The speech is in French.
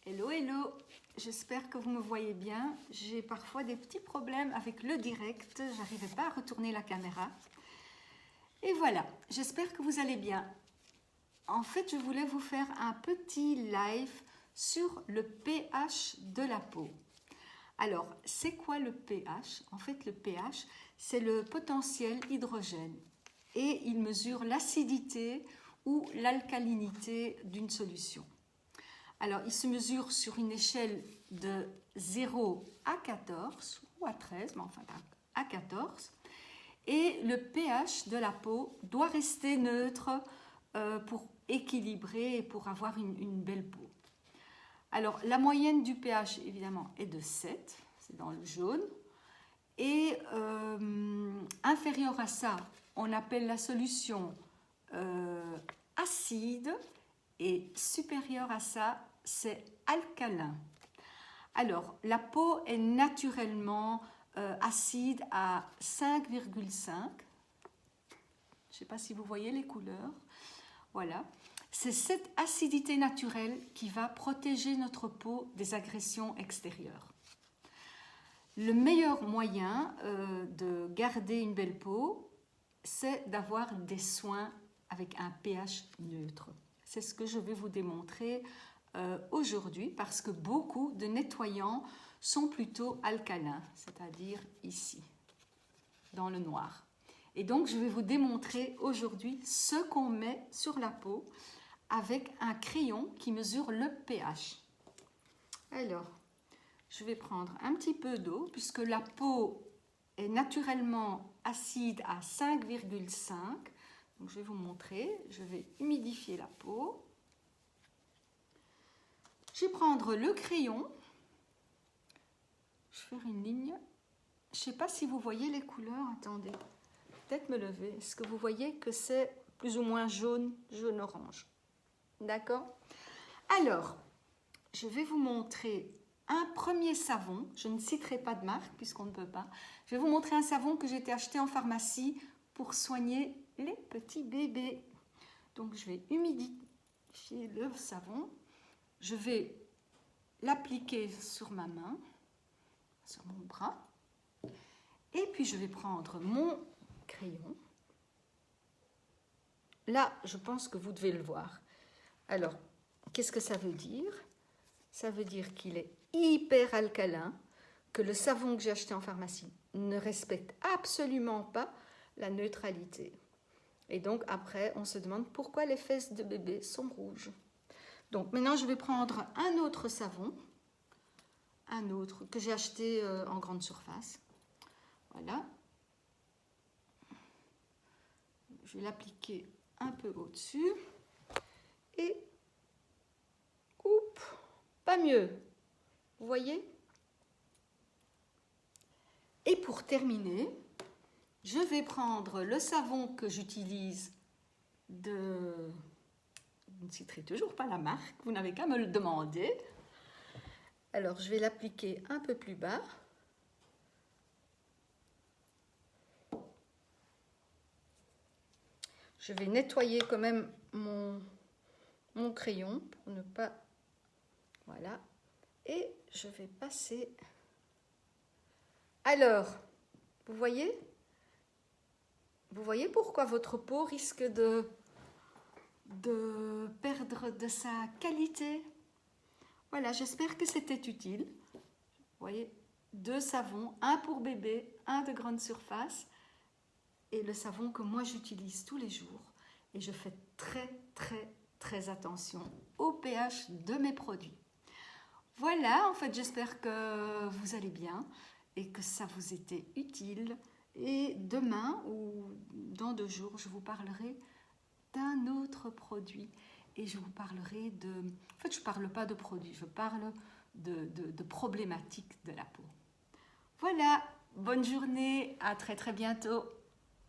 Hello, hello, j'espère que vous me voyez bien. J'ai parfois des petits problèmes avec le direct, j'arrivais pas à retourner la caméra. Et voilà, j'espère que vous allez bien. En fait, je voulais vous faire un petit live sur le pH de la peau. Alors, c'est quoi le pH? En fait, le pH, c'est le potentiel hydrogène et il mesure l'acidité ou l'alcalinité d'une solution. Alors, il se mesure sur une échelle de 0 à 14 ou à 13, mais enfin à 14. Et le pH de la peau doit rester neutre pour équilibrer et pour avoir une belle peau. Alors, la moyenne du pH, évidemment, est de 7, c'est dans le jaune. Et inférieur à ça, on appelle la solution acide. Et supérieur à ça, c'est alcalin. Alors, la peau est naturellement acide à 5,5. Je ne sais pas si vous voyez les couleurs. Voilà. C'est cette acidité naturelle qui va protéger notre peau des agressions extérieures. Le meilleur moyen de garder une belle peau, c'est d'avoir des soins avec un pH neutre. C'est ce que je vais vous démontrer aujourd'hui parce que beaucoup de nettoyants sont plutôt alcalins, c'est-à-dire ici, dans le noir. Et donc, je vais vous démontrer aujourd'hui ce qu'on met sur la peau avec un crayon qui mesure le pH. Alors, je vais prendre un petit peu d'eau puisque la peau est naturellement acide à 5,5. Donc, je vais vous montrer. Je vais humidifier la peau. Je vais prendre le crayon. Je vais faire une ligne. Je ne sais pas si vous voyez les couleurs. Attendez, peut-être me lever. Est-ce que vous voyez que c'est plus ou moins jaune, jaune-orange? D'accord? Alors, je vais vous montrer un premier savon. Je ne citerai pas de marque puisqu'on ne peut pas. Je vais vous montrer un savon que j'ai été acheté en pharmacie pour soigner les petits bébés. Donc, je vais humidifier le savon. Je vais l'appliquer sur ma main, sur mon bras. Et puis, je vais prendre mon crayon. Là, je pense que vous devez le voir. Alors, qu'est-ce que ça veut dire? Ça veut dire qu'il est hyper alcalin, que le savon que j'ai acheté en pharmacie ne respecte absolument pas la neutralité. Et donc, après, on se demande pourquoi les fesses de bébé sont rouges. Donc, maintenant, je vais prendre un autre savon, un autre que j'ai acheté en grande surface. Voilà. Je vais l'appliquer un peu au-dessus. Et, oups, pas mieux. Vous voyez? Et pour terminer, je vais prendre le savon que j'utilise de... Je ne citerai toujours pas la marque, vous n'avez qu'à me le demander. Alors, je vais l'appliquer un peu plus bas. Je vais nettoyer quand même mon crayon pour ne pas... Voilà. Et je vais passer... Alors, vous voyez pourquoi votre peau risque de perdre de sa qualité? Voilà, j'espère que c'était utile. Vous voyez, 2 savons, un pour bébé, un de grande surface et le savon que moi j'utilise tous les jours. Et je fais très attention au pH de mes produits. Voilà, en fait, j'espère que vous allez bien et que ça vous était utile. Et demain ou dans 2 jours, je vous parlerai d'un autre produit et je vous parlerai de... En fait, je ne parle pas de produits, je parle de problématiques de la peau. Voilà, bonne journée, à très bientôt.